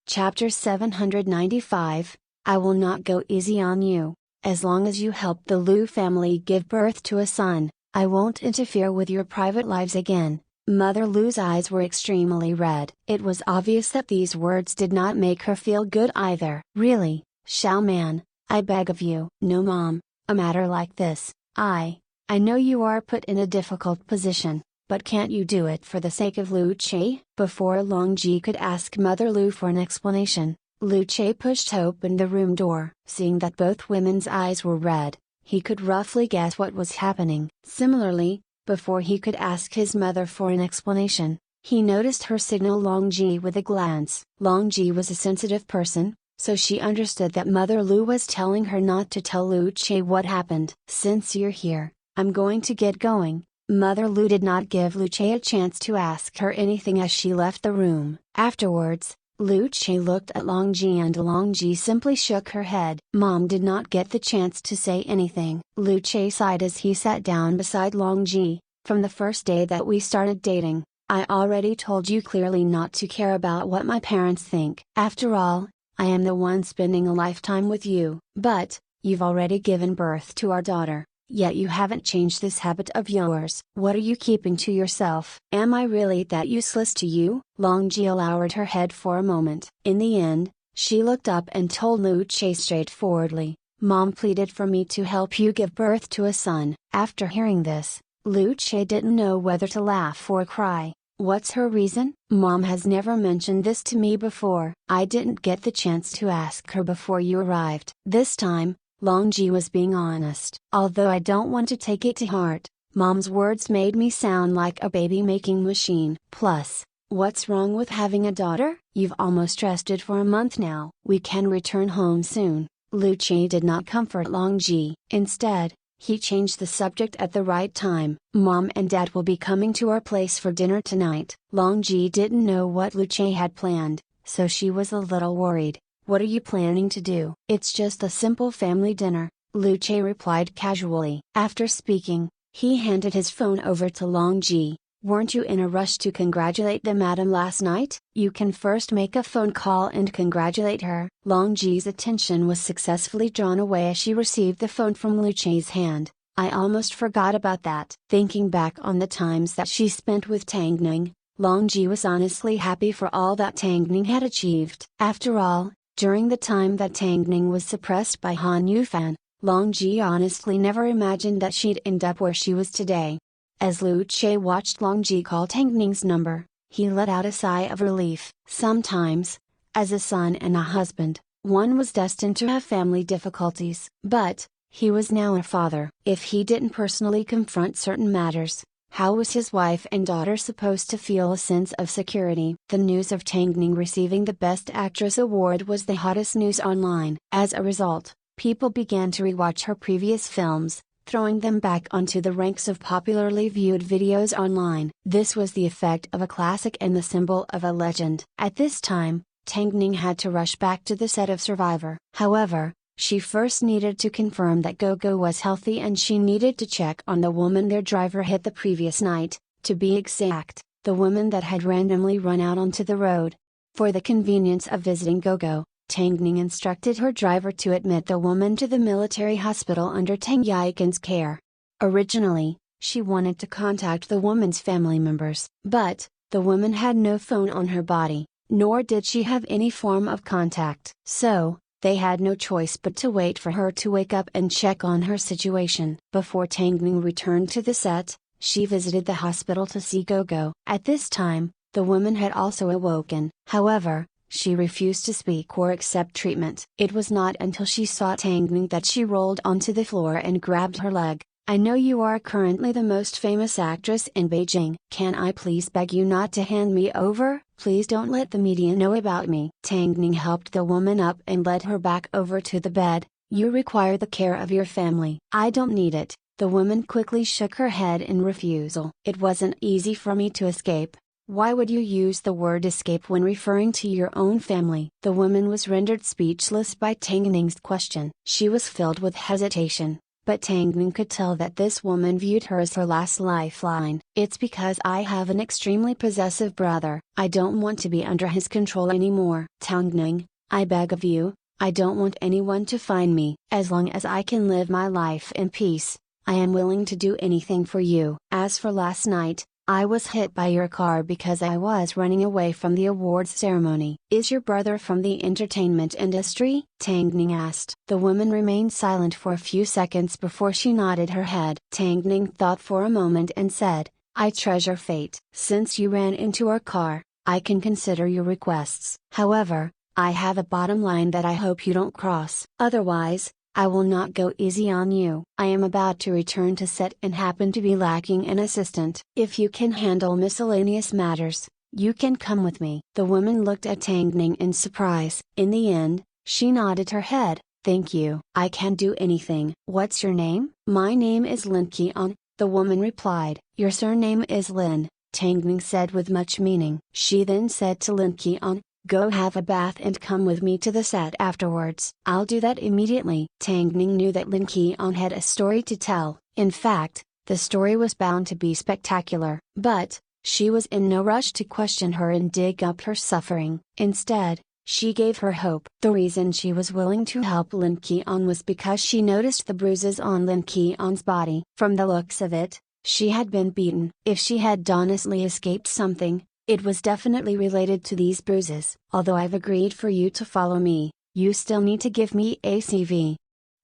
Chapter 795, I will not go easy on you. As long as you help the Liu family give birth to a son, I won't interfere with your private lives again. Mother Lu's eyes were extremely red. It was obvious that these words did not make her feel good either. Really, Xiaoman, I beg of you. No mom, a matter like this, I know you are put in a difficult position, but can't you do it for the sake of Lu Che? Before Long Ji could ask Mother Lu for an explanation, Lu Che pushed open the room door. Seeing that both women's eyes were red, he could roughly guess what was happening. Similarly, before he could ask his mother for an explanation, he noticed her signal Long Ji with a glance. Long Ji was a sensitive person, so she understood that Mother Lu was telling her not to tell Lu Che what happened. Since you're here, I'm going to get going. Mother Lu did not give Lu Che a chance to ask her anything as she left the room. Afterwards, Lu Che looked at Long Ji and Long Ji simply shook her head. Mom did not get the chance to say anything. Lu Che sighed as he sat down beside Long Ji. From the first day that we started dating, I already told you clearly not to care about what my parents think. After all, I am the one spending a lifetime with you. But, you've already given birth to our daughter. Yet you haven't changed this habit of yours. What are you keeping to yourself? Am I really that useless to you? Long Ji lowered her head for a moment. In the end, she looked up and told Lu Che straightforwardly, Mom pleaded for me to help you give birth to a son. After hearing this, Lu Che didn't know whether to laugh or cry. What's her reason? Mom has never mentioned this to me before. I didn't get the chance to ask her before you arrived. This time, Long Ji was being honest. Although I don't want to take it to heart, Mom's words made me sound like a baby-making machine. Plus, what's wrong with having a daughter? You've almost rested for a month now. We can return home soon. Lu Che did not comfort Long Ji. Instead, he changed the subject at the right time. Mom and Dad will be coming to our place for dinner tonight. Long Ji didn't know what Lu Che had planned, so she was a little worried. What are you planning to do? It's just a simple family dinner, Lu Che replied casually. After speaking, he handed his phone over to Long Ji. Weren't you in a rush to congratulate the madam last night? You can first make a phone call and congratulate her. Long Ji's attention was successfully drawn away as she received the phone from Lu Che's hand. I almost forgot about that. Thinking back on the times that she spent with Tang Ning, Long Ji was honestly happy for all that Tang Ning had achieved. After all, during the time that Tang Ning was suppressed by Han Yufan, Long Ji honestly never imagined that she'd end up where she was today. As Lu Che watched Long Ji call Tang Ning's number, he let out a sigh of relief. Sometimes, as a son and a husband, one was destined to have family difficulties. But, he was now a father. If he didn't personally confront certain matters, how was his wife and daughter supposed to feel a sense of security? The news of Tang Ning receiving the Best Actress award was the hottest news online. As a result, people began to rewatch her previous films, throwing them back onto the ranks of popularly viewed videos online. This was the effect of a classic and the symbol of a legend. At this time, Tang Ning had to rush back to the set of Survivor. However, she first needed to confirm that Gogo was healthy and she needed to check on the woman their driver hit the previous night, to be exact, the woman that had randomly run out onto the road. For the convenience of visiting Gogo, Tang Ning instructed her driver to admit the woman to the military hospital under Tang Yikan's care. Originally, she wanted to contact the woman's family members, but, the woman had no phone on her body, nor did she have any form of contact. So, they had no choice but to wait for her to wake up and check on her situation. Before Tang Ning returned to the set, she visited the hospital to see Gogo. At this time, the woman had also awoken. However, she refused to speak or accept treatment. It was not until she saw Tang Ning that she rolled onto the floor and grabbed her leg. I know you are currently the most famous actress in Beijing. Can I please beg you not to hand me over? Please don't let the media know about me. Tang Ning helped the woman up and led her back over to the bed. You require the care of your family. I don't need it. The woman quickly shook her head in refusal. It wasn't easy for me to escape. Why would you use the word escape when referring to your own family? The woman was rendered speechless by Tang Ning's question. She was filled with hesitation. but Tangning could tell that this woman viewed her as her last lifeline. It's because I have an extremely possessive brother. I don't want to be under his control anymore. Tangning, I beg of you, I don't want anyone to find me. As long as I can live my life in peace, I am willing to do anything for you. As for last night, I was hit by your car because I was running away from the awards ceremony. Is your brother from the entertainment industry? Tangning asked. The woman remained silent for a few seconds before she nodded her head. Tangning thought for a moment and said, I treasure fate. Since you ran into our car, I can consider your requests. However, I have a bottom line that I hope you don't cross. Otherwise, I will not go easy on you. I am about to return to set and happen to be lacking an assistant. If you can handle miscellaneous matters, you can come with me. The woman looked at Tangning in surprise. In the end, she nodded her head. Thank you. I can do anything. What's your name? My name is Lin Qian, the woman replied. Your surname is Lin, Tangning said with much meaning. She then said to Lin Qian, go have a bath and come with me to the set afterwards. I'll do that immediately. Tangning knew that Lin Qian had a story to tell. In fact, the story was bound to be spectacular. But, she was in no rush to question her and dig up her suffering. Instead, she gave her hope. The reason she was willing to help Lin Qian was because she noticed the bruises on Lin Qian's body. From the looks of it, she had been beaten. If she had honestly escaped something, it was definitely related to these bruises. Although I've agreed for you to follow me, you still need to give me a CV.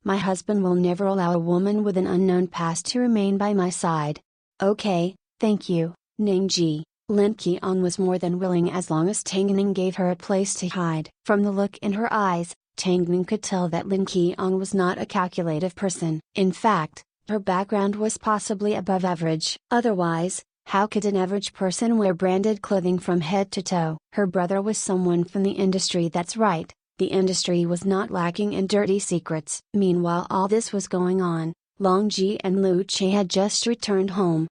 My husband will never allow a woman with an unknown past to remain by my side. Okay, thank you, Ningji. Lin Qian was more than willing as long as Tangning gave her a place to hide. From the look in her eyes, Tangning could tell that Lin Qian was not a calculative person. In fact, her background was possibly above average. Otherwise, how could an average person wear branded clothing from head to toe? Her brother was someone from the industry. That's right, the industry was not lacking in dirty secrets. Meanwhile, all this was going on, Long Ji and Lu Che had just returned home.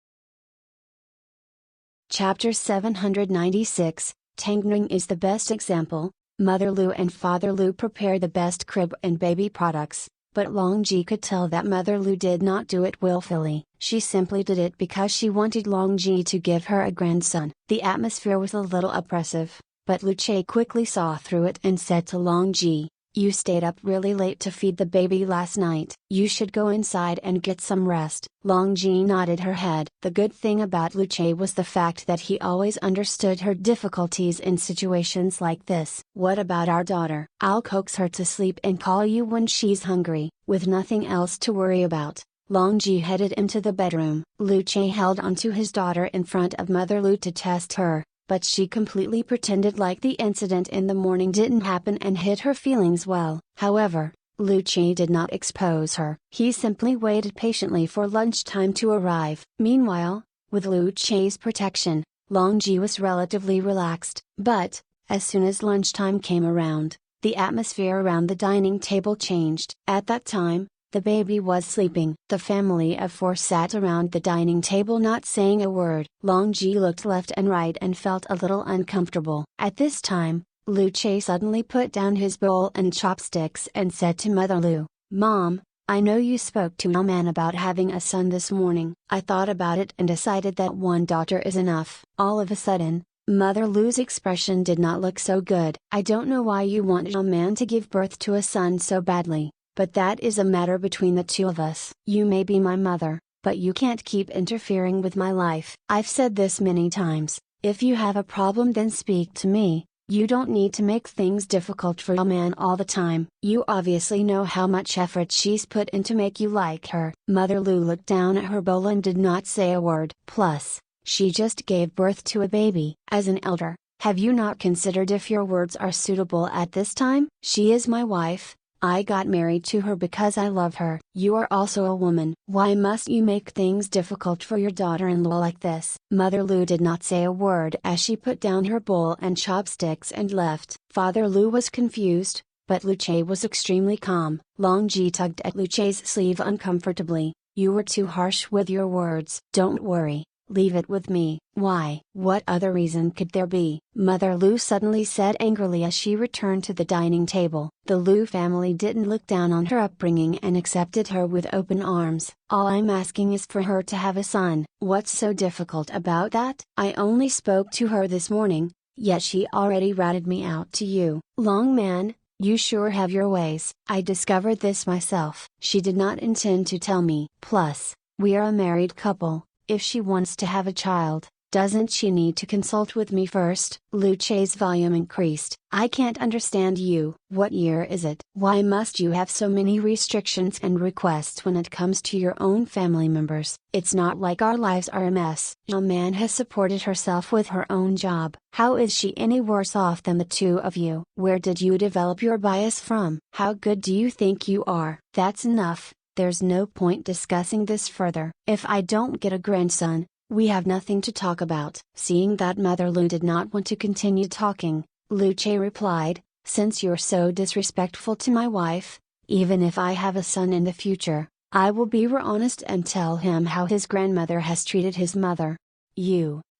Chapter 796, Tangning is the best example. Mother Lu and Father Lu prepare the best crib and baby products. But Long Ji could tell that Mother Lu did not do it willfully. She simply did it because she wanted Long Ji to give her a grandson. The atmosphere was a little oppressive, but Lu Che quickly saw through it and said to Long Ji, you stayed up really late to feed the baby last night. You should go inside and get some rest. Long Ji nodded her head. The good thing about Lu Che was the fact that he always understood her difficulties in situations like this. What about our daughter? I'll coax her to sleep and call you when she's hungry. With nothing else to worry about, Long Ji headed into the bedroom. Lu Che held onto his daughter in front of Mother Lu to test her, but she completely pretended like the incident in the morning didn't happen and hid her feelings well. However, Lu Che did not expose her. He simply waited patiently for lunchtime to arrive. Meanwhile, with Lu Che's protection, Long Ji was relatively relaxed. But, as soon as lunchtime came around, the atmosphere around the dining table changed. At that time, the baby was sleeping. The family of four sat around the dining table not saying a word. Long Ji looked left and right and felt a little uncomfortable. At this time, Lu Che suddenly put down his bowl and chopsticks and said to Mother Lu, Mom, I know you spoke to a man about having a son this morning. I thought about it and decided that one daughter is enough. All of a sudden, Mother Lu's expression did not look so good. I don't know why you want a man to give birth to a son so badly. But that is a matter between the two of us. You may be my mother, but you can't keep interfering with my life. I've said this many times, if you have a problem then speak to me, you don't need to make things difficult for a man all the time. You obviously know how much effort she's put in to make you like her. Mother Lu looked down at her bowl and did not say a word. Plus, she just gave birth to a baby. As an elder, have you not considered if your words are suitable at this time? She is my wife. I got married to her because I love her. You are also a woman. Why must you make things difficult for your daughter-in-law like this? Mother Lu did not say a word as she put down her bowl and chopsticks and left. Father Lu was confused, but Lu Che was extremely calm. Long Ji tugged at Lu Che's sleeve uncomfortably. You were too harsh with your words. Don't worry, Leave it with me. Why? What other reason could there be? Mother Lu suddenly said angrily as she returned to the dining table. The Lu family didn't look down on her upbringing and accepted her with open arms. All I'm asking is for her to have a son. What's so difficult about that? I only spoke to her this morning, yet she already ratted me out to you. Long man, you sure have your ways. I discovered this myself. She did not intend to tell me. Plus, we are a married couple. If she wants to have a child, doesn't she need to consult with me first? Lu Che's volume increased. I can't understand you. What year is it? Why must you have so many restrictions and requests when it comes to your own family members? It's not like our lives are a mess. A man has supported herself with her own job. How is she any worse off than the two of you? Where did you develop your bias from? How good do you think you are? That's enough. There's no point discussing this further. If I don't get a grandson, we have nothing to talk about. Seeing that Mother Lu did not want to continue talking, Lu Che replied, since you're so disrespectful to my wife, even if I have a son in the future, I will be honest and tell him how his grandmother has treated his mother.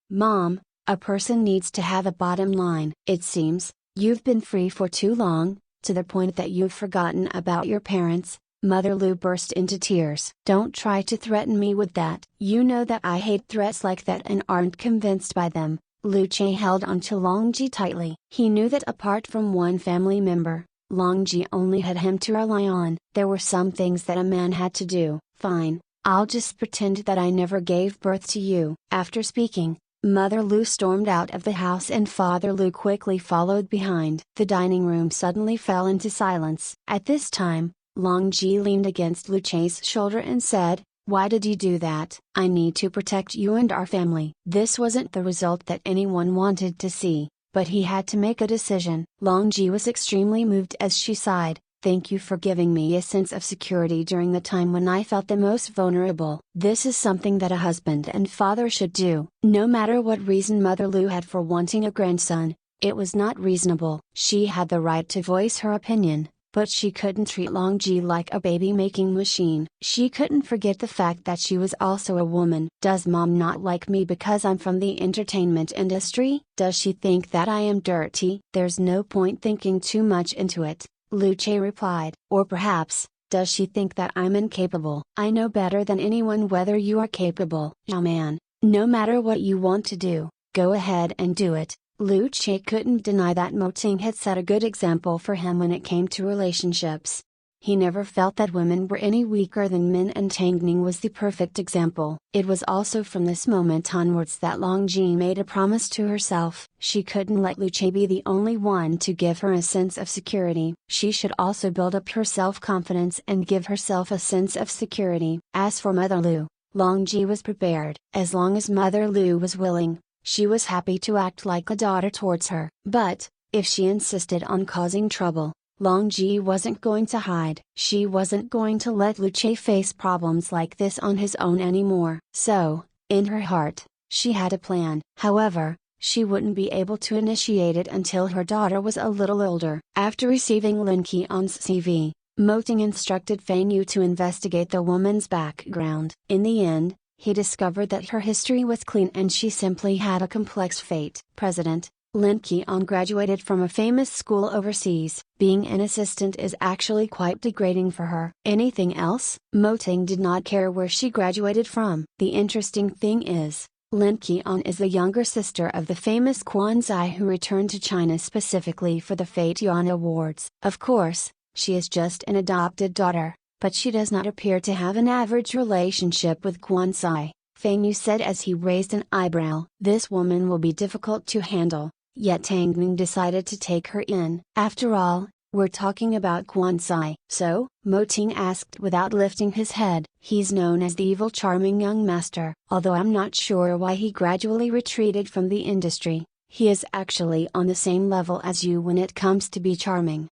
Mom, a person needs to have a bottom line. It seems, you've been free for too long, to the point that you've forgotten about your parents. Mother Lu burst into tears. Don't try to threaten me with that. You know that I hate threats like that and aren't convinced by them. Lu Che held onto Long Ji tightly. He knew that apart from one family member, Long Ji only had him to rely on. There were some things that a man had to do. Fine, I'll just pretend that I never gave birth to you. After speaking, Mother Lu stormed out of the house and Father Lu quickly followed behind. The dining room suddenly fell into silence. At this time, Long Ji leaned against Lu Che's shoulder and said, why did you do that? I need to protect you and our family. This wasn't the result that anyone wanted to see, but he had to make a decision. Long Ji was extremely moved as she sighed. Thank you for giving me a sense of security during the time when I felt the most vulnerable. This is something that a husband and father should do. No matter what reason Mother Lu had for wanting a grandson, it was not reasonable. She had the right to voice her opinion. But she couldn't treat Long Ji like a baby-making machine. She couldn't forget the fact that she was also a woman. Does Mom not like me because I'm from the entertainment industry? Does she think that I am dirty? There's no point thinking too much into it, Lu Che replied. Or perhaps, does she think that I'm incapable? I know better than anyone whether you are capable. Oh man, no matter what you want to do, go ahead and do it. Lu Che couldn't deny that Mo Ting had set a good example for him when it came to relationships. He never felt that women were any weaker than men, and Tang Ning was the perfect example. It was also from this moment onwards that Long Ji made a promise to herself. She couldn't let Lu Che be the only one to give her a sense of security. She should also build up her self-confidence and give herself a sense of security. As for Mother Lu, Long Ji was prepared. As long as Mother Lu was willing, she was happy to act like a daughter towards her. But, if she insisted on causing trouble, Long Ji wasn't going to hide. She wasn't going to let Lu Che face problems like this on his own anymore. So, in her heart, she had a plan. However, she wouldn't be able to initiate it until her daughter was a little older. After receiving Lin Qian's CV, Mo Ting instructed Feng Yu to investigate the woman's background. In the end, he discovered that her history was clean and she simply had a complex fate. President, Lin Qian graduated from a famous school overseas. Being an assistant is actually quite degrading for her. Anything else? Mo Ting did not care where she graduated from. The interesting thing is, Lin Qian is the younger sister of the famous Quan Zai who returned to China specifically for the Fate Yuan Awards. Of course, she is just an adopted daughter, but she does not appear to have an average relationship with Quan Zai, Feng Yu said as he raised an eyebrow. This woman will be difficult to handle, yet Tang Ning decided to take her in. After all, we're talking about Quan Zai. So? Mo Ting asked without lifting his head. He's known as the evil charming young master. Although I'm not sure why he gradually retreated from the industry, he is actually on the same level as you when it comes to be charming.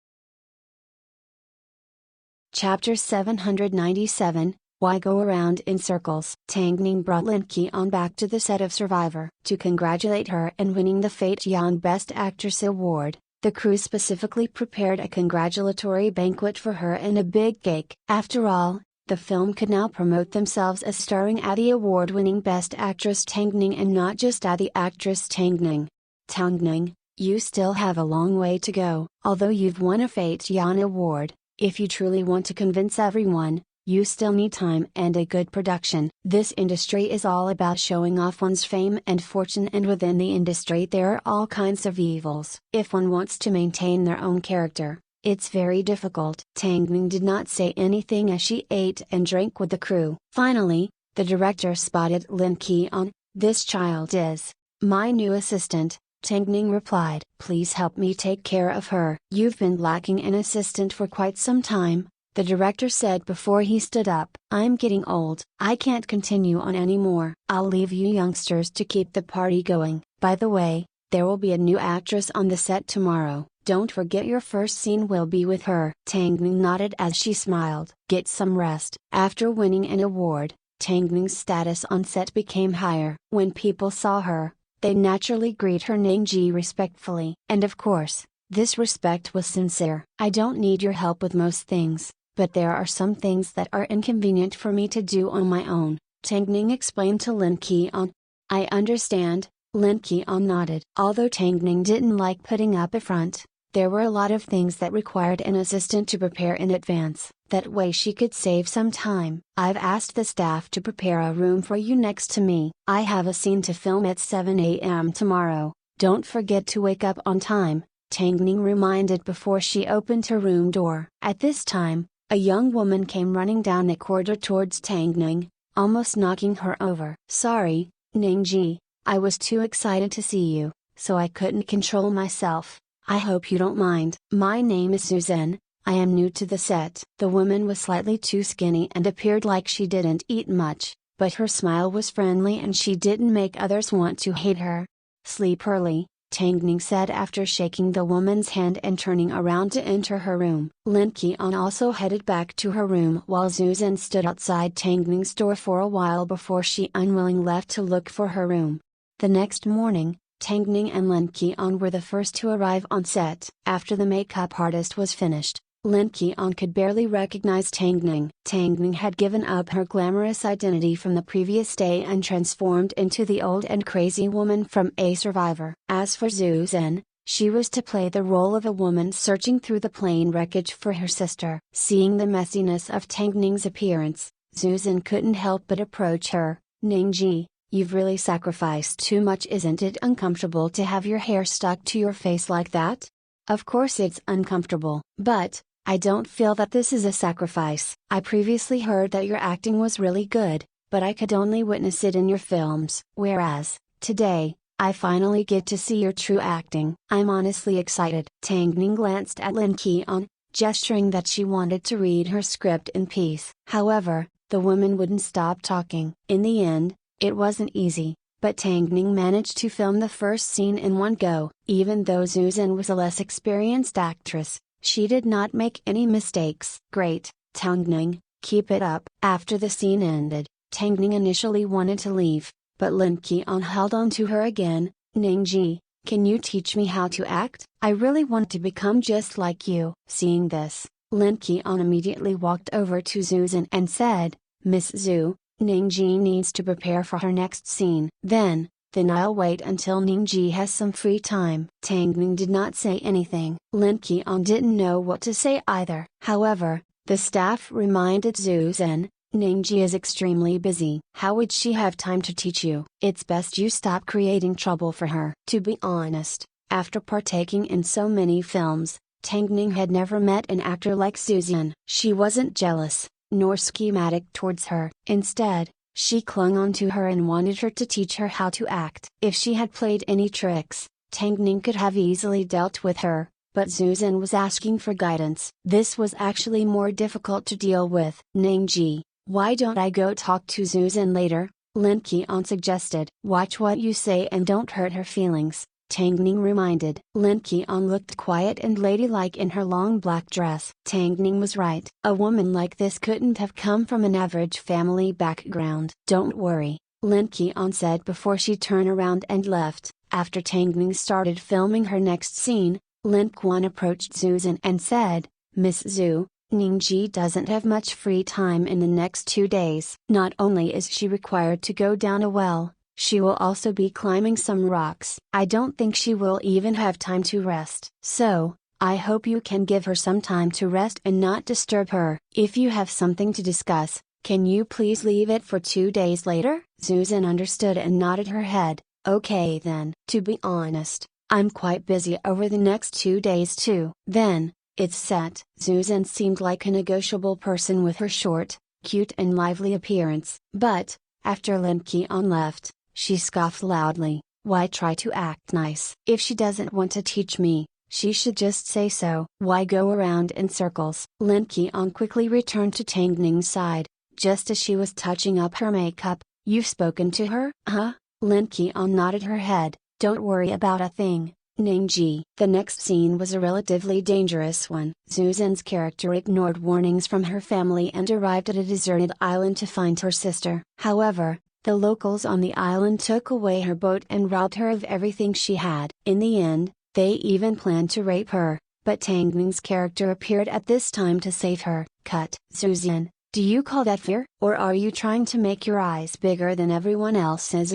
Chapter 797, Why Go Around in Circles? Tang Ning brought Lin Qian back to the set of Survivor. To congratulate her in winning the Fate Yuan Best Actress Award, the crew specifically prepared a congratulatory banquet for her and a big cake. After all, The film could now promote themselves as starring at the award-winning Best Actress Tang Ning and not just at the actress Tang Ning. Tang Ning, you still have a long way to go. Although you've won a Fate Yan award, if you truly want to convince everyone, you still need time and a good production. This industry is all about showing off one's fame and fortune, and within the industry there are all kinds of evils. If one wants to maintain their own character, it's very difficult. Tang Ning did not say anything as she ate and drank with the crew. Finally, the director spotted Lin Keon. "This child is my new assistant," Tang Ning replied. "Please help me take care of her." "You've been lacking an assistant for quite some time," the director said before he stood up. "I'm getting old. I can't continue on anymore. I'll leave you youngsters to keep the party going. By the way, there will be a new actress on the set tomorrow. Don't forget your first scene will be with her." Tang Ning nodded as she smiled. "Get some rest." After winning an award, Tang Ning's status on set became higher. When people saw her, they naturally greet her Ningji respectfully. And of course, this respect was sincere. "I don't need your help with most things, but there are some things that are inconvenient for me to do on my own," Tang Ning explained to Lin Keon. "I understand," Lin Keon nodded. Although Tang Ning didn't like putting up a front, there were a lot of things that required an assistant to prepare in advance. That way she could save some time. "I've asked the staff to prepare a room for you next to me. I have a scene to film at 7 a.m. tomorrow. Don't forget to wake up on time," Tang Ning reminded before she opened her room door. At this time, a young woman came running down the corridor towards Tang Ning, almost knocking her over. "Sorry, Ningji, I was too excited to see you, so I couldn't control myself. I hope you don't mind." "My name is Susan. I am new to the set." The woman was slightly too skinny and appeared like she didn't eat much, but her smile was friendly and she didn't make others want to hate her. "Sleep early," Tang Ning said after shaking the woman's hand and turning around to enter her room. Lin Keon also headed back to her room while Susan stood outside Tang Ning's door for a while before she unwillingly left to look for her room. The next morning, Tang Ning and Lin Keon were the first to arrive on set. After the makeup artist was finished, Lin Keon could barely recognize Tang Ning. Tang Ning had given up her glamorous identity from the previous day and transformed into the old and crazy woman from A Survivor. As for Susan, she was to play the role of a woman searching through the plane wreckage for her sister. Seeing the messiness of Tang Ning's appearance, Susan couldn't help but approach her. "Ningji, you've really sacrificed too much. Isn't it uncomfortable to have your hair stuck to your face like that?" "Of course it's uncomfortable. But I don't feel that this is a sacrifice. I previously heard that your acting was really good, but I could only witness it in your films. Whereas, today, I finally get to see your true acting. I'm honestly excited." Tang Ning glanced at Lin Keon, gesturing that she wanted to read her script in peace. However, the woman wouldn't stop talking. In the end, it wasn't easy, but Tang Ning managed to film the first scene in one go. Even though Susan was a less experienced actress, she did not make any mistakes. "Great, Tang Ning, keep it up." After the scene ended, Tang Ning initially wanted to leave, but Lin Keon held on to her again. "Ningji, can you teach me how to act? I really want to become just like you." Seeing this, Lin Keon immediately walked over to Susan and said, "Miss Zhu, Ningji needs to prepare for her next scene." Then I'll wait until Ningji has some free time." Tang Ning did not say anything. Lin Keon didn't know what to say either. However, the staff reminded Susan, "Ningji is extremely busy. How would she have time to teach you? It's best you stop creating trouble for her." To be honest, after partaking in so many films, Tang Ning had never met an actor like Susan. She wasn't jealous, nor schematic towards her. Instead, she clung on to her and wanted her to teach her how to act. If she had played any tricks, Tang Ning could have easily dealt with her, but Susan was asking for guidance. This was actually more difficult to deal with. "Ningji, why don't I go talk to Susan later?" Lin Keon suggested. "Watch what you say and don't hurt her feelings," Tang Ning reminded. Lin Keon looked quiet and ladylike in her long black dress. Tang Ning was right. A woman like this couldn't have come from an average family background. "Don't worry," Lin Keon said before she turned around and left. After Tang Ning started filming her next scene, Lin Keon approached Susan and said, "Miss Zhu, Ningji doesn't have much free time in the next 2 days. Not only is she required to go down a well, she will also be climbing some rocks. I don't think she will even have time to rest. So, I hope you can give her some time to rest and not disturb her. If you have something to discuss, can you please leave it for 2 days later? Susan understood and nodded her head. Okay then. To be honest, I'm quite busy over the next 2 days too. Then, it's set. Susan seemed like a negotiable person with her short, cute and lively appearance. But, after Lin Qian left, she scoffed loudly. Why try to act nice? If she doesn't want to teach me, she should just say so. Why go around in circles? Lin Qian quickly returned to Tang Ning's side, just as she was touching up her makeup. You've spoken to her? Huh? Lin Qian nodded her head. Don't worry about a thing, Ningji. The next scene was a relatively dangerous one. Susan's character ignored warnings from her family and arrived at a deserted island to find her sister. However, the locals on the island took away her boat and robbed her of everything she had. In the end, they even planned to rape her, but Tang Ning's character appeared at this time to save her. Cut. Susan, do you call that fear? Or are you trying to make your eyes bigger than everyone else's?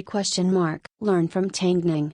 Learn from Tang Ning.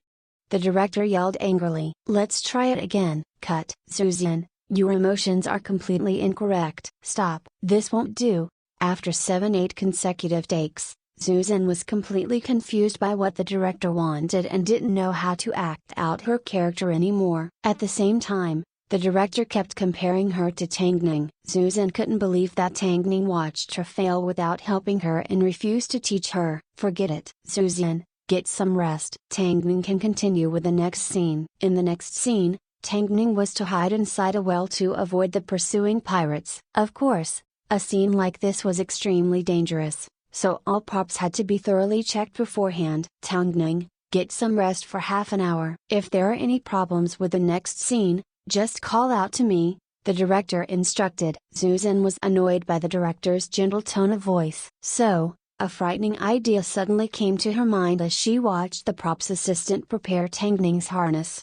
The director yelled angrily. Let's try it again. Cut. Susan, your emotions are completely incorrect. Stop. This won't do. After 7-8 consecutive takes, Susan was completely confused by what the director wanted and didn't know how to act out her character anymore. At the same time, the director kept comparing her to Tang Ning. Susan couldn't believe that Tang Ning watched her fail without helping her and refused to teach her. Forget it. Susan, get some rest. Tang Ning can continue with the next scene. In the next scene, Tang Ning was to hide inside a well to avoid the pursuing pirates. Of course, a scene like this was extremely dangerous, so all props had to be thoroughly checked beforehand. Tang Ning, get some rest for half an hour. If there are any problems with the next scene, just call out to me, the director instructed. Susan was annoyed by the director's gentle tone of voice. So, a frightening idea suddenly came to her mind as she watched the props assistant prepare Tang Ning's harness.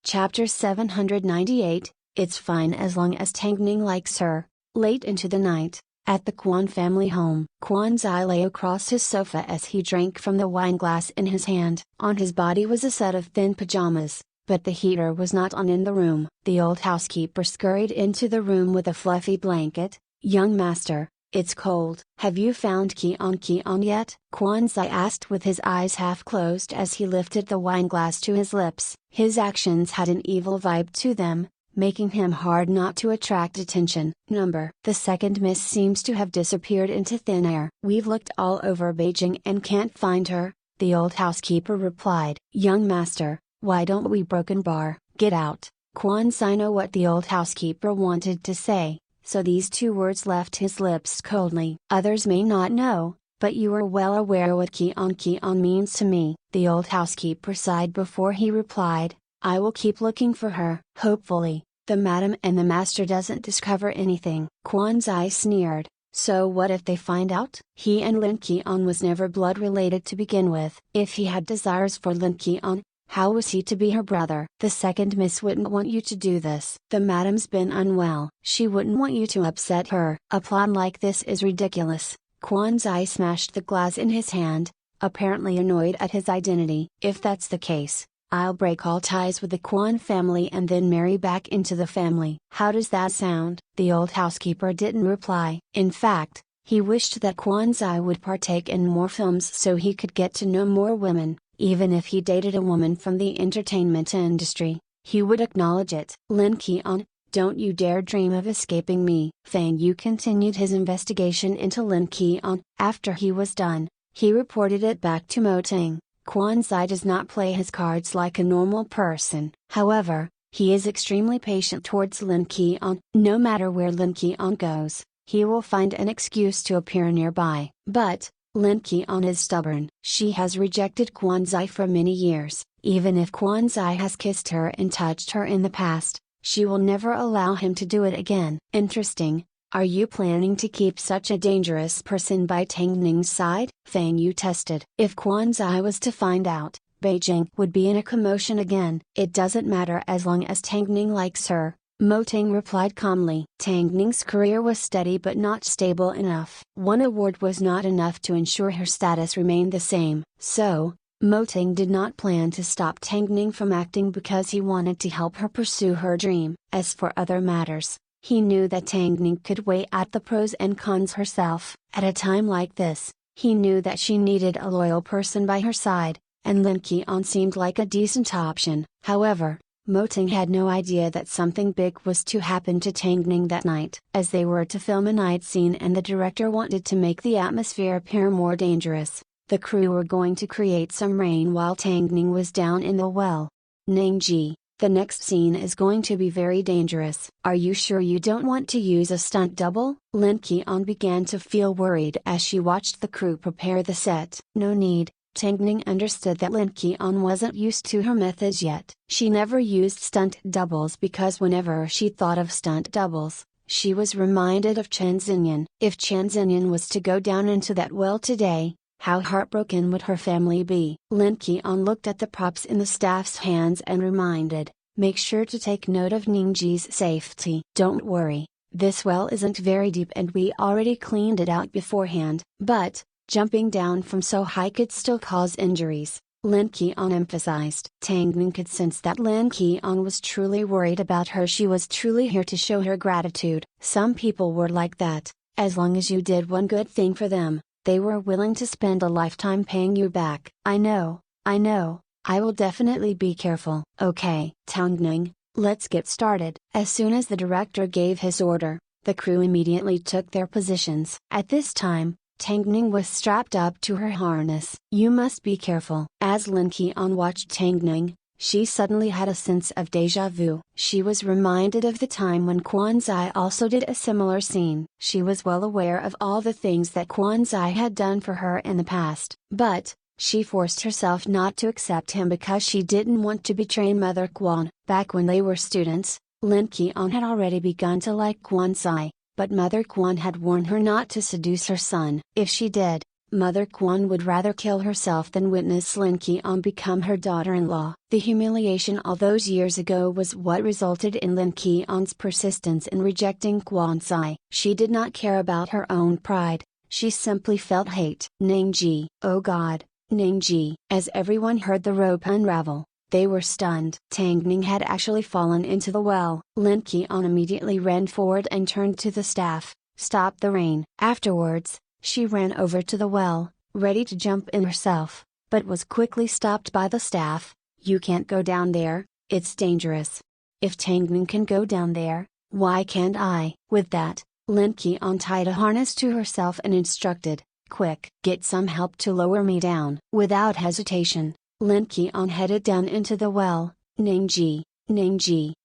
Chapter 798, It's fine as long as Tang Ning likes her. Late into the night, at the Quan family home, Quan Zai lay across his sofa as he drank from the wine glass in his hand. On his body was a set of thin pajamas, but the heater was not on in the room. The old housekeeper scurried into the room with a fluffy blanket. Young master, it's cold. Have you found Qian yet? Quan Zai asked with his eyes half closed as he lifted the wine glass to his lips. His actions had an evil vibe to them, making him hard not to attract attention. The second miss seems to have disappeared into thin air. We've looked all over Beijing and can't find her, the old housekeeper replied. Young master, why don't we broken bar, get out? Quan Zai knew what the old housekeeper wanted to say, so these two words left his lips coldly. Others may not know, but you are well aware what Qian means to me. The old housekeeper sighed before he replied, I will keep looking for her. Hopefully, the madam and the master doesn't discover anything. Quan Zai sneered. So what if they find out? He and Lin Qian was never blood related to begin with. If he had desires for Lin Qian, how was he to be her brother? The second miss wouldn't want you to do this. The madam's been unwell. She wouldn't want you to upset her. A plan like this is ridiculous. Quan Zai smashed the glass in his hand, apparently annoyed at his identity. If that's the case, I'll break all ties with the Quan family and then marry back into the family. How does that sound? The old housekeeper didn't reply. In fact, he wished that Quan Zai would partake in more films so he could get to know more women. Even if he dated a woman from the entertainment industry, he would acknowledge it. Lin Qian, don't you dare dream of escaping me. Fang Yu continued his investigation into Lin Qian. After he was done, he reported it back to Mo Ting. Quan Zai does not play his cards like a normal person. However, he is extremely patient towards Lin Qian. No matter where Lin Qian goes, he will find an excuse to appear nearby. But, Lin Qian is stubborn. She has rejected Quan Zai for many years. Even if Quan Zai has kissed her and touched her in the past, she will never allow him to do it again. Interesting. Are you planning to keep such a dangerous person by Tang Ning's side? Fang Yu tested. If Quan Zai was to find out, Beijing would be in a commotion again. It doesn't matter as long as Tang Ning likes her, Mo Ting replied calmly. Tang Ning's career was steady but not stable enough. One award was not enough to ensure her status remained the same. So, Mo Ting did not plan to stop Tang Ning from acting because he wanted to help her pursue her dream. As for other matters, he knew that Tang Ning could weigh out the pros and cons herself. At a time like this, he knew that she needed a loyal person by her side, and Lin Qian seemed like a decent option. However, Mo Ting had no idea that something big was to happen to Tang Ning that night. As they were to film a night scene and the director wanted to make the atmosphere appear more dangerous, the crew were going to create some rain while Tang Ning was down in the well. Ningji, the next scene is going to be very dangerous. Are you sure you don't want to use a stunt double? Lin Qian began to feel worried as she watched the crew prepare the set. No need. Tang Ning understood that Lin Qian wasn't used to her methods yet. She never used stunt doubles because whenever she thought of stunt doubles, she was reminded of Chen Xinyan. If Chen Xinyan was to go down into that well today, how heartbroken would her family be? Lin Qian looked at the props in the staff's hands and reminded, make sure to take note of Ningji's safety. Don't worry, this well isn't very deep and we already cleaned it out beforehand. But, jumping down from so high could still cause injuries, Lin Qian emphasized. Tang Ning could sense that Lin Qian was truly worried about her. She was truly here to show her gratitude. Some people were like that. As long as you did one good thing for them, they were willing to spend a lifetime paying you back. I know, I will definitely be careful. Okay, Tang Ning, let's get started. As soon as the director gave his order, the crew immediately took their positions. At this time, Tang Ning was strapped up to her harness. You must be careful. As Lin Qian watched Tang Ning, she suddenly had a sense of déjà vu. She was reminded of the time when Quan Zai also did a similar scene. She was well aware of all the things that Quan Zai had done for her in the past. But, she forced herself not to accept him because she didn't want to betray Mother Quan. Back when they were students, Lin Qian had already begun to like Quan Zai, but Mother Quan had warned her not to seduce her son. If she did, Mother Quan would rather kill herself than witness Lin Qian become her daughter-in-law. The humiliation all those years ago was what resulted in Lin Qian's persistence in rejecting Quan Zai. She did not care about her own pride, she simply felt hate. Ningji. Oh God, Ningji. As everyone heard the rope unravel, they were stunned. Tang Ning had actually fallen into the well. Lin Qian immediately ran forward and turned to the staff, stop the rain. Afterwards, she ran over to the well, ready to jump in herself, but was quickly stopped by the staff. You can't go down there, it's dangerous. If Tang Ning can go down there, why can't I? With that, Lin Qian tied a harness to herself and instructed, quick, get some help to lower me down. Without hesitation, Lin Qian headed down into the well. Ningji,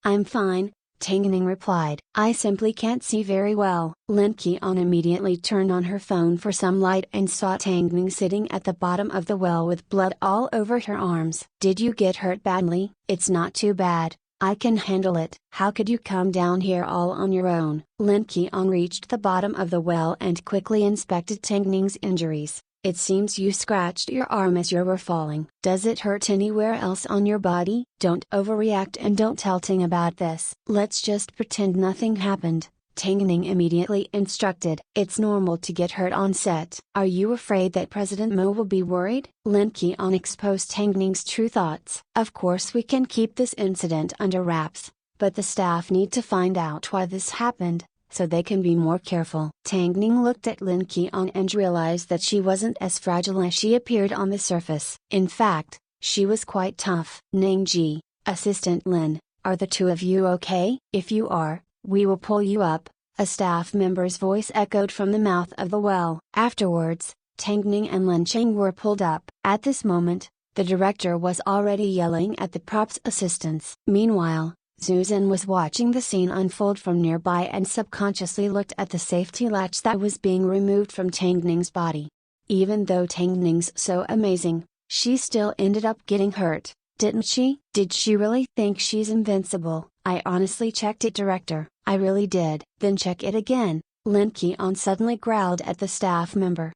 I'm fine, Tang Ning replied. I simply can't see very well. Lin Qian immediately turned on her phone for some light and saw Tang Ning sitting at the bottom of the well with blood all over her arms. Did you get hurt badly? It's not too bad, I can handle it. How could you come down here all on your own? Lin Qian reached the bottom of the well and quickly inspected Tang Ning's injuries. It seems you scratched your arm as you were falling. Does it hurt anywhere else on your body? Don't overreact and don't tell Ting about this. Let's just pretend nothing happened, Tang Ning immediately instructed. It's normal to get hurt on set. Are you afraid that President Mo will be worried? Lin Qian exposed Tang Ning's true thoughts. Of course we can keep this incident under wraps, but the staff need to find out why this happened, so they can be more careful. Tang Ning looked at Lin Qian and realized that she wasn't as fragile as she appeared on the surface. In fact, she was quite tough. Ningji, Assistant Lin, are the two of you okay? If you are, we will pull you up, a staff member's voice echoed from the mouth of the well. Afterwards, Tang Ning and Lin Cheng were pulled up. At this moment, the director was already yelling at the props assistants. Meanwhile, Zhu Zhen was watching the scene unfold from nearby and subconsciously looked at the safety latch that was being removed from Tang Ning's body. Even though Tang Ning's so amazing, she still ended up getting hurt, didn't she? Did she really think she's invincible? I honestly checked it, director, I really did. Then check it again, Lin Qian suddenly growled at the staff member.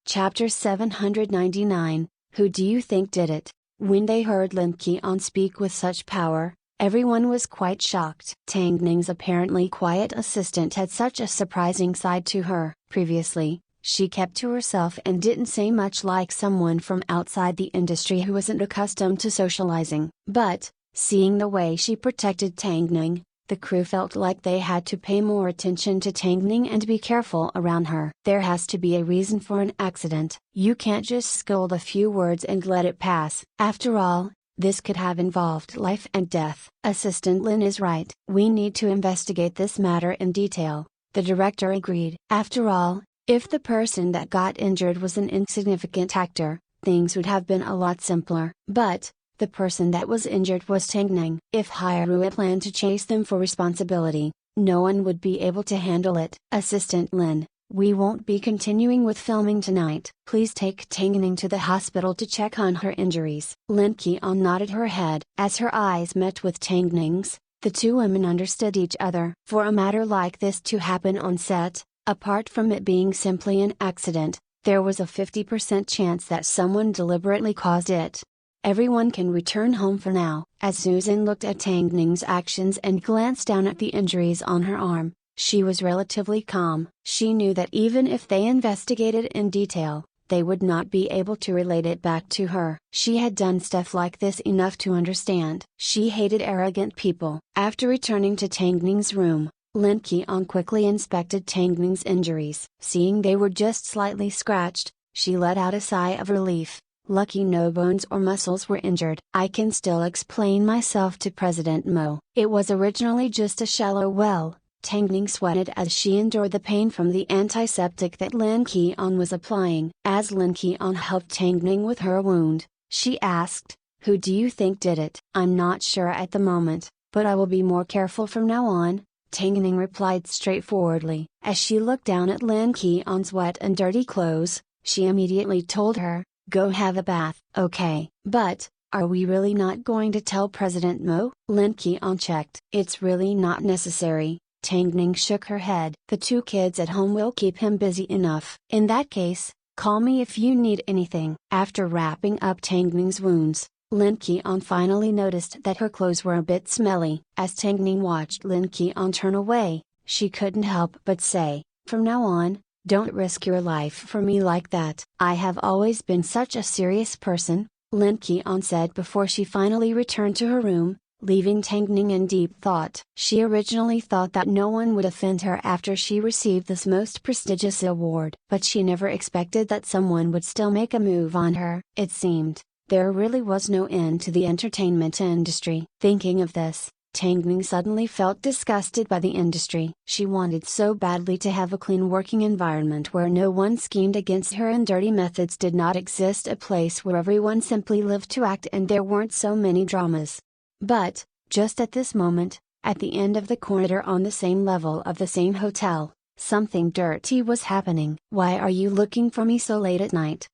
Chapter 799, Who do you think did it? When they heard Lin Qian speak with such power, Everyone was quite shocked. Tang Ning's apparently quiet assistant had such a surprising side to her. Previously, she kept to herself and didn't say much, like someone from outside the industry who wasn't accustomed to socializing. But, seeing the way she protected Tang Ning, the crew felt like they had to pay more attention to Tang Ning and be careful around her. There has to be a reason for an accident. You can't just scold a few words and let it pass. After all, this could have involved life and death. Assistant Lin is right. We need to investigate this matter in detail. The director agreed. After all, if the person that got injured was an insignificant actor, things would have been a lot simpler. But, the person that was injured was Tang Ning. If Hyrule planned to chase them for responsibility, no one would be able to handle it. Assistant Lin, we won't be continuing with filming tonight. Please take Tang Ning to the hospital to check on her injuries. Lin Qian nodded her head. As her eyes met with Tang Ning's, the two women understood each other. For a matter like this to happen on set, apart from it being simply an accident, there was a 50% chance that someone deliberately caused it. Everyone can return home for now. As Susan looked at Tang Ning's actions and glanced down at the injuries on her arm, she was relatively calm. She knew that even if they investigated in detail, they would not be able to relate it back to her. She had done stuff like this enough to understand. She hated arrogant people. After returning to Tang Ning's room, Lin Qian quickly inspected Tang Ning's injuries. Seeing they were just slightly scratched, she let out a sigh of relief. Lucky no bones or muscles were injured. I can still explain myself to President Mo. It was originally just a shallow well. Tang Ning sweated as she endured the pain from the antiseptic that Lin Qian was applying. As Lin Qian helped Tang Ning with her wound, she asked, "Who do you think did it?" "I'm not sure at the moment, but I will be more careful from now on," Tang Ning replied straightforwardly. As she looked down at Lin Qian's wet and dirty clothes, she immediately told her, "Go have a bath." "Okay, but, are we really not going to tell President Mo?" Lin Qian checked. "It's really not necessary." Tang Ning shook her head. "The two kids at home will keep him busy enough." "In that case, call me if you need anything." After wrapping up Tang Ning's wounds, Lin Qian finally noticed that her clothes were a bit smelly. As Tang Ning watched Lin Qian turn away, she couldn't help but say, "From now on, don't risk your life for me like that." "I have always been such a serious person," Lin Qian said before she finally returned to her room, leaving Tang Ning in deep thought. She originally thought that no one would offend her after she received this most prestigious award. But she never expected that someone would still make a move on her. It seemed, there really was no end to the entertainment industry. Thinking of this, Tang Ning suddenly felt disgusted by the industry. She wanted so badly to have a clean working environment where no one schemed against her and dirty methods did not exist, a place where everyone simply lived to act and there weren't so many dramas. But, just at this moment, at the end of the corridor on the same level of the same hotel, something dirty was happening. "Why are you looking for me so late at night?"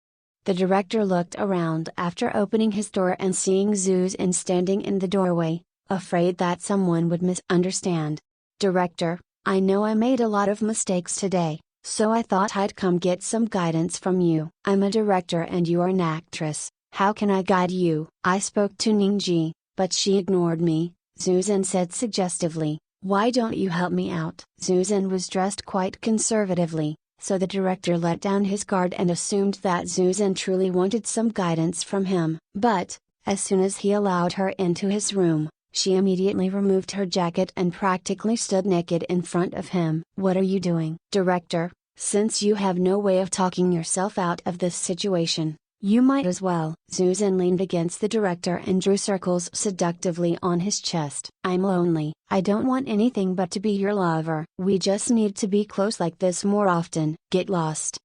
The director looked around after opening his door and seeing Zuzan standing in the doorway, afraid that someone would misunderstand. "Director, I know I made a lot of mistakes today, so I thought I'd come get some guidance from you. I'm a director and you're an actress, how can I guide you?" "I spoke to Ningji, but she ignored me," Zuzan said suggestively. "Why don't you help me out?" Zuzan was dressed quite conservatively, so the director let down his guard and assumed that Zuzan truly wanted some guidance from him. But, as soon as he allowed her into his room, she immediately removed her jacket and practically stood naked in front of him. "What are you doing?" "Director, since you have no way of talking yourself out of this situation, you might as well." Zuzan leaned against the director and drew circles seductively on his chest. "I'm lonely. I don't want anything but to be your lover. We just need to be close like this more often." "Get lost."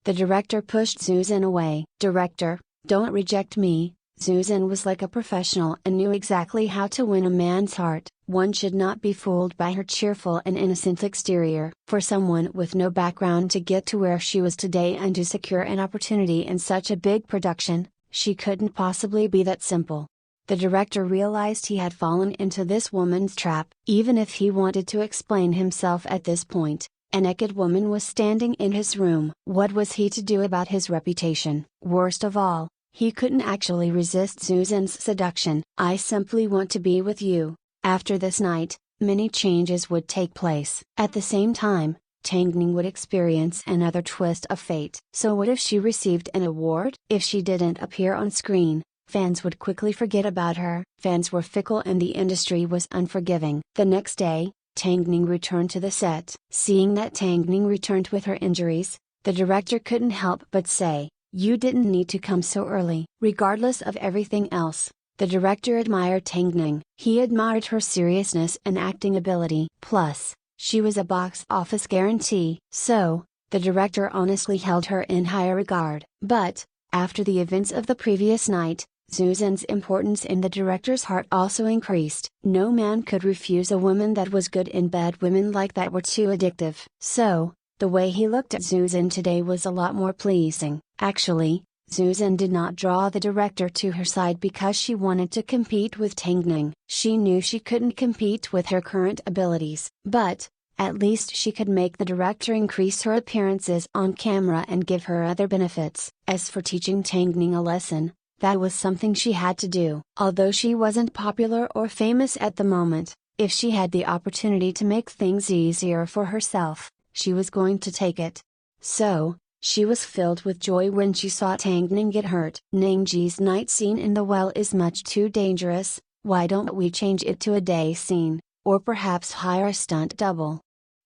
The director pushed Zuzan away. "Director, don't reject me." Zuzan was like a professional and knew exactly how to win a man's heart. One should not be fooled by her cheerful and innocent exterior. For someone with no background to get to where she was today and to secure an opportunity in such a big production, she couldn't possibly be that simple. The director realized he had fallen into this woman's trap. Even if he wanted to explain himself at this point, a naked woman was standing in his room. What was he to do about his reputation? Worst of all, he couldn't actually resist Zuzan's seduction. "I simply want to be with you." After this night, many changes would take place. At the same time, Tangning would experience another twist of fate. So what if she received an award? If she didn't appear on screen, fans would quickly forget about her. Fans were fickle and the industry was unforgiving. The next day, Tangning returned to the set. Seeing that Tangning returned with her injuries, the director couldn't help but say, "You didn't need to come so early." Regardless of everything else, the director admired Tangning. He admired her seriousness and acting ability. Plus, she was a box office guarantee. So, the director honestly held her in higher regard. But, after the events of the previous night, Susan's importance in the director's heart also increased. No man could refuse a woman that was good in bed. Women like that were too addictive. So, the way he looked at Susan today was a lot more pleasing. Actually, Susan did not draw the director to her side because she wanted to compete with Tangning. She knew she couldn't compete with her current abilities. But, at least she could make the director increase her appearances on camera and give her other benefits. As for teaching Tangning a lesson, that was something she had to do. Although she wasn't popular or famous at the moment, if she had the opportunity to make things easier for herself, she was going to take it. So, she was filled with joy when she saw Tangning get hurt. Nangji's night scene in the well is much too dangerous. Why don't we change it to a day scene, or perhaps hire a stunt double?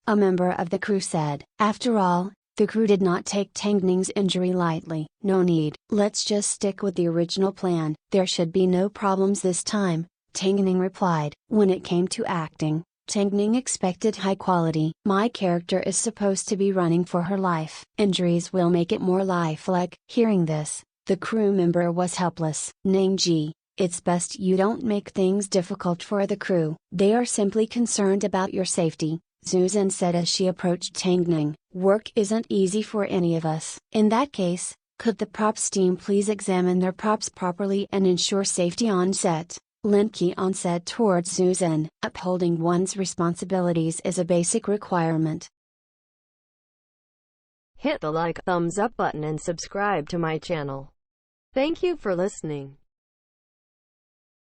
A member of the crew said. After all, the crew did not take Tangning's injury lightly. No need. Let's just stick with the original plan. There should be no problems this time, Tangning replied. When it came to acting, Tangning expected high quality. My character is supposed to be running for her life. Injuries will make it more lifelike. Hearing this, the crew member was helpless. Nangji, it's best you don't make things difficult for the crew. They are simply concerned about your safety, Susan said as she approached Tangning. Work isn't easy for any of us. In that case, could the props team please examine their props properly and ensure safety on set? Lin Ki-on said towards Susan. Upholding one's responsibilities is a basic requirement. Hit the like, thumbs up button and subscribe to my channel. Thank you for listening.